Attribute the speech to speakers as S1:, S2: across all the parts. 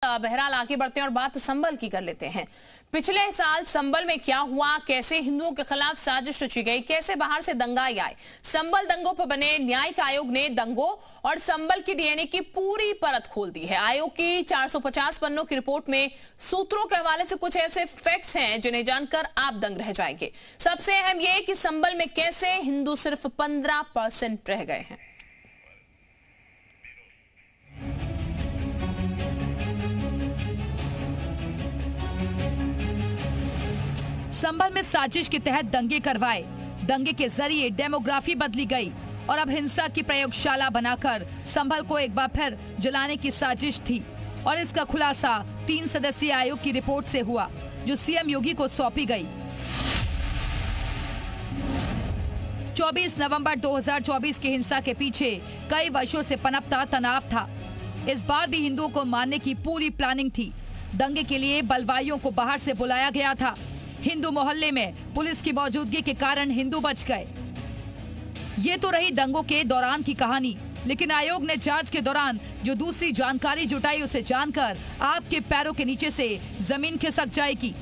S1: बहरहाल आगे बढ़ते हैं और बात संभल की कर लेते हैं। पिछले साल संभल में क्या हुआ, कैसे हिंदुओं के खिलाफ साजिश रची गई, कैसे बाहर से दंगाई आए। संभल दंगों पर बने न्यायिक आयोग ने दंगों और संभल की डीएनए की पूरी परत खोल दी है। आयोग की 450 पन्नों की रिपोर्ट में सूत्रों के हवाले से कुछ ऐसे फैक्ट्स हैं जिन्हें जानकर आप दंग रह जाएंगे। सबसे अहम यह कि संभल में कैसे हिंदू सिर्फ 15% रह गए हैं।
S2: संभल में साजिश के तहत दंगे करवाए। दंगे के जरिए डेमोग्राफी बदली गई और अब हिंसा की प्रयोगशाला बनाकर संभल को एक बार फिर जलाने की साजिश थी। और इसका खुलासा 3 सदस्यीय आयोग की रिपोर्ट से हुआ, जो सीएम योगी को सौंपी गई। 24 नवंबर 2024 की हिंसा के पीछे कई वर्षों से पनपता तनाव था। इस बार भी हिंदुओं को मारने की पूरी प्लानिंग थी। दंगे के लिए बलवाइयों को बाहर से बुलाया गया था। हिंदू मोहल्ले में पुलिस की मौजूदगी के कारण हिंदू बच गए। ये तो रही दंगों के दौरान की कहानी, लेकिन आयोग ने जांच के दौरान जो दूसरी जानकारी जुटाई उसे जानकर आपके पैरों के नीचे से जमीन खिसक जाएगी।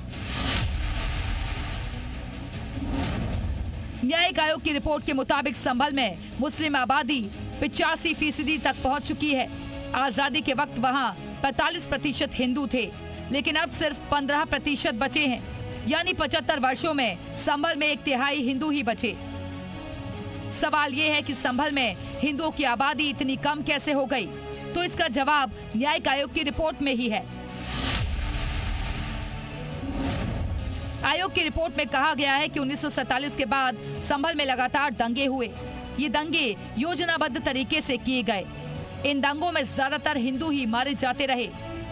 S2: न्यायिक आयोग की रिपोर्ट के मुताबिक संभल में मुस्लिम आबादी 85% तक पहुंच चुकी है। आजादी के वक्त वहां 45% हिंदू थे, लेकिन अब सिर्फ 15% बचे हैं। यानी 75 वर्षों में संभल में 1/3 हिंदू ही बचे। सवाल ये है कि संभल में हिंदुओं की आबादी इतनी कम कैसे हो गई? तो इसका जवाब न्यायिक आयोग की रिपोर्ट में ही है। आयोग की रिपोर्ट में कहा गया है कि 1947 के बाद संभल में लगातार दंगे हुए। ये दंगे योजनाबद्ध तरीके से किए गए। इन दंगों में ज्यादातर हिंदू ही मारे जाते रहे।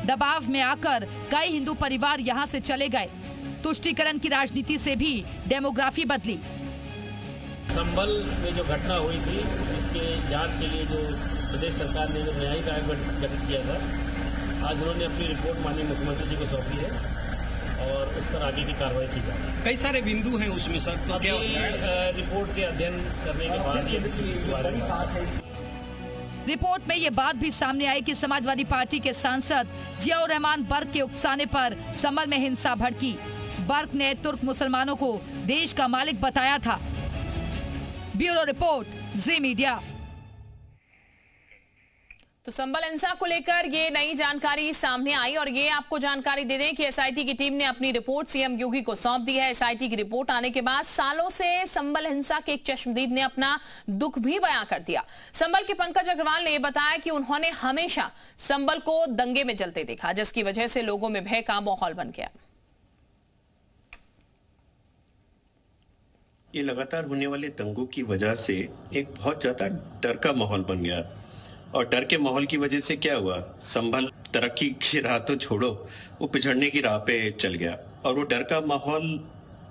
S2: दबाव में आकर कई हिंदू परिवार यहाँ से चले गए। तुष्टीकरण की राजनीति से भी डेमोग्राफी बदली।
S3: संभल में जो घटना हुई थी, इसके जांच के लिए जो प्रदेश सरकार ने जो न्यायिक आयोग गठित किया था, आज उन्होंने अपनी रिपोर्ट माननीय मुख्यमंत्री जी को सौंपी है और उस पर आगे की कार्रवाई की जा रही है।
S4: कई सारे बिंदु हैं उसमें सर, तो क्या
S3: रिपोर्ट के अध्ययन करने के बाद ये
S2: रिपोर्ट में ये बात भी सामने आई कि समाजवादी पार्टी के सांसद जियाउर रहमान बर्क के उकसाने पर संभल में हिंसा भड़की। बर्क ने तुर्क मुसलमानों को देश का मालिक बताया था। ब्यूरो रिपोर्ट, जी मीडिया।
S1: तो संभल हिंसा को लेकर ये नई जानकारी सामने आई और ये आपको जानकारी दे दें कि एसआईटी की टीम ने अपनी रिपोर्ट सीएम योगी को सौंप दी है। एसआईटी की रिपोर्ट आने के बाद सालों से संभल हिंसा के एक चश्मदीद ने अपना दुख भी बयां कर दिया। संभल के पंकज अग्रवाल ने बताया कि उन्होंने हमेशा संभल को दंगे में जलते देखा, जिसकी वजह से लोगों में भय का माहौल बन गया।
S5: ये लगातार होने वाले दंगों की वजह से एक बहुत ज्यादा डर का माहौल बन गया और डर के माहौल की वजह से क्या हुआ, संभल तरक्की की राह तो छोड़ो, वो पिछड़ने की राह पे चल गया। और वो डर का माहौल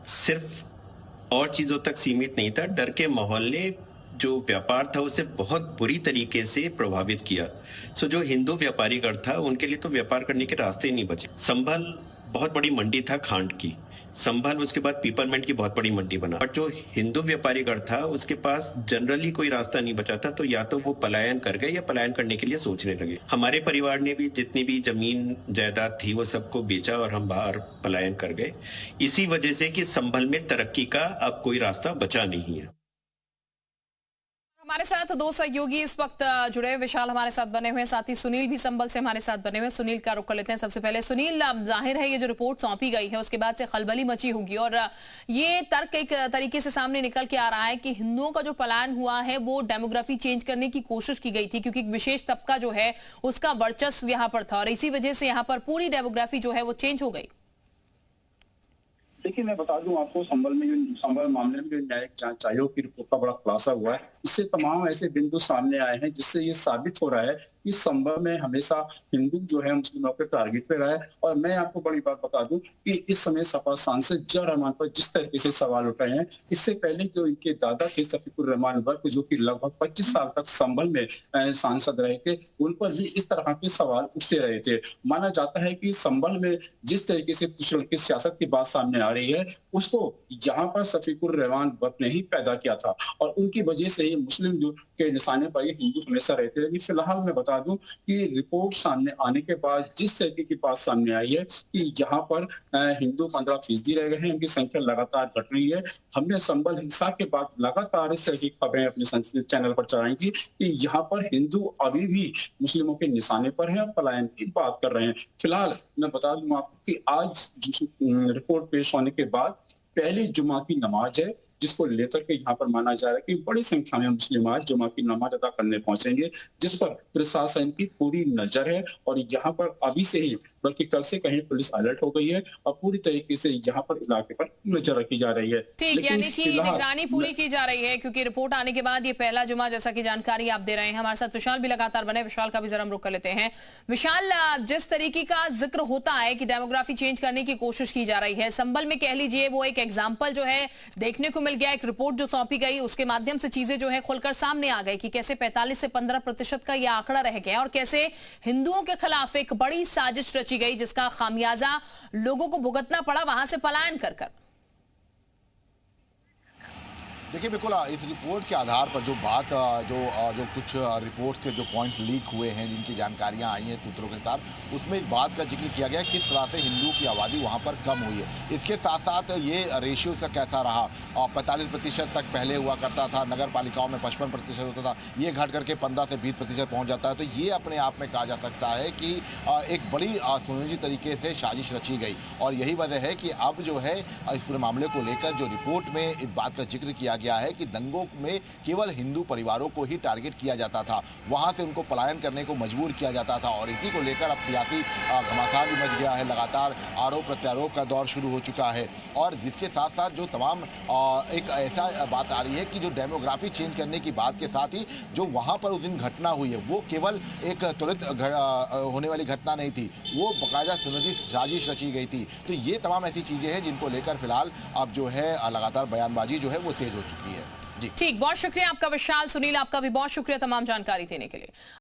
S5: सिर्फ और चीजों तक सीमित नहीं था। डर के माहौल ने जो व्यापार था उसे बहुत बुरी तरीके से प्रभावित किया। सो जो हिंदू व्यापारी गण था उनके लिए तो व्यापार करने के रास्ते ही नहीं बचे। संभल बहुत बड़ी मंडी था खांड की। संभल उसके बाद पीपलमेंट की बहुत बड़ी मंडी बना, और जो हिंदू व्यापारी गण था उसके पास जनरली कोई रास्ता नहीं बचा था। तो या तो वो पलायन कर गए या पलायन करने के लिए सोचने लगे। हमारे परिवार ने भी जितनी भी जमीन जायदाद थी वो सबको बेचा और हम बाहर पलायन कर गए, इसी वजह से कि संभल में तरक्की का अब कोई रास्ता बचा नहीं है।
S1: हमारे साथ 2 सहयोगी इस वक्त जुड़े। विशाल हमारे साथ बने हुए, साथ ही सुनील भी संभल से हमारे साथ बने हुए। सुनील का रुख कर लेते हैं। सबसे पहले सुनील, जाहिर है ये जो रिपोर्ट सौंपी गई है उसके बाद से खलबली मची होगी और ये तर्क एक तरीके से सामने निकल के आ रहा है कि हिंदुओं का जो पलायन हुआ है वो डेमोग्राफी चेंज करने की कोशिश की गई थी, क्योंकि एक विशेष तबका जो है उसका वर्चस्व यहाँ पर था और इसी वजह से यहाँ पर पूरी डेमोग्राफी जो है वो चेंज हो गई।
S6: देखिए, मैं बता दूं आपको, संभल में जो संभल मामले में जो न्यायिक जांच आयोग की रिपोर्ट का बड़ा खुलासा हुआ है, इससे तमाम ऐसे बिंदु सामने आए हैं जिससे ये साबित हो रहा है कि संभल में हमेशा हिंदू जो है मुस्लिमों के टारगेट पे रहा है। और मैं आपको बड़ी बात बता दूं कि इस समय सपा सांसद जियाउर रहमान पर जिस तरीके से सवाल उठ रहे हैं, इससे पहले जो इनके दादा थे शफीकुर रहमान बर्क, जो कि लगभग 25 साल तक संभल में सांसद रहे थे, उन पर भी इस तरह के सवाल उठते रहे थे। माना जाता है कि संभल में जिस तरीके से तुष्टीकरण की सियासत की बात सामने आ रही है उसको यहाँ पर शफीकुर रहमान भट्ट ने ही पैदा किया था और उनकी वजह से ही मुस्लिम जो के निशाने पर ये हिंदू हमेशा रहते हैं। फिलहाल मैं बता दूं कि रिपोर्ट सामने आने के बाद जिस तरीके की बात सामने आई है कि यहाँ पर हिंदू 15% रह गए हैं, उनकी संख्या लगातार घट रही है। हमने संभल हिंसा के बाद लगातार इस तरह की खबरें अपने चैनल पर चलाई थी कि यहाँ पर हिंदू अभी भी मुस्लिमों के निशाने पर हैं और पलायन की बात कर रहे हैं। फिलहाल मैं बता दूं आपको कि आज रिपोर्ट पेश होने के बाद पहली जुमा की नमाज है जिसको लेकर के यहाँ पर माना जा रहा है कि बड़ी संख्या में मुस्लिम आज जुमा की नमाज अदा करने पहुंचेंगे, जिस पर प्रशासन की पूरी नजर है और यहाँ पर अभी से ही बल्कि कल से कहीं पुलिस अलर्ट हो गई है और पूरी तरीके से यहाँ पर इलाके पर नजर रखी जा रही है।
S1: ठीक, यानी कि निगरानी पूरी की जा रही है क्योंकि रिपोर्ट आने के बाद ये पहला जुमा जैसा कि जानकारी आप दे रहे हैं। हमारे साथ विशाल भी लगातार बने, विशाल का भी जरा हम रुख कर लेते हैं। विशाल, जिस तरीके का जिक्र होता है कि डेमोग्राफी चेंज करने की कोशिश की जा रही है, संभल में कह लीजिए वो एक एग्जाम्पल जो है देखने को मिल गया। एक रिपोर्ट जो सौंपी गई उसके माध्यम से चीजें जो है खुलकर सामने आ गई कि कैसे 45 से 15% का यह आंकड़ा रह गया और कैसे हिंदुओं के खिलाफ एक बड़ी साजिश रची गई जिसका खामियाजा लोगों को भुगतना पड़ा वहां से पलायन कर कर।
S7: देखिए बिल्कुल इस रिपोर्ट के आधार पर जो बात जो कुछ रिपोर्ट के जो पॉइंट्स लीक हुए हैं, जिनकी जानकारियां आई हैं सूत्रों के साथ, उसमें इस बात का जिक्र किया गया किस तरह से हिंदुओं की आबादी वहां पर कम हुई है। इसके साथ साथ ये रेशियो से कैसा रहा, 45% तक पहले हुआ करता था, नगर पालिकाओं में 55% होता था, ये घट करके 15 से 20% पहुँच जाता है। तो ये अपने आप में कहा जा सकता है कि एक बड़ी सुनियोजित तरीके से साजिश रची गई और यही वजह है कि अब जो है इस पूरे मामले को लेकर जो रिपोर्ट में इस बात का जिक्र किया गया है कि दंगों में केवल हिंदू परिवारों को ही टारगेट किया जाता था, वहां से उनको पलायन करने को मजबूर किया जाता था और इसी को लेकर अब सियासी घमासान भी मच गया है। लगातार आरोप प्रत्यारोप का दौर शुरू हो चुका है और जिसके साथ साथ जो तमाम एक ऐसा बात आ रही है कि जो डेमोग्राफी चेंज करने की बात के साथ ही जो वहां पर उस दिन घटना हुई है वो केवल एक त्वरित होने वाली घटना नहीं थी, वो बाकायदा सुनियोजित साजिश रची गई थी। तो ये तमाम ऐसी चीजें हैं जिनको लेकर फिलहाल अब जो है लगातार बयानबाजी जो है वो तेज हो चुकी है।
S1: ठीक, बहुत शुक्रिया आपका विशाल। सुनील, आपका भी बहुत शुक्रिया तमाम जानकारी देने के लिए।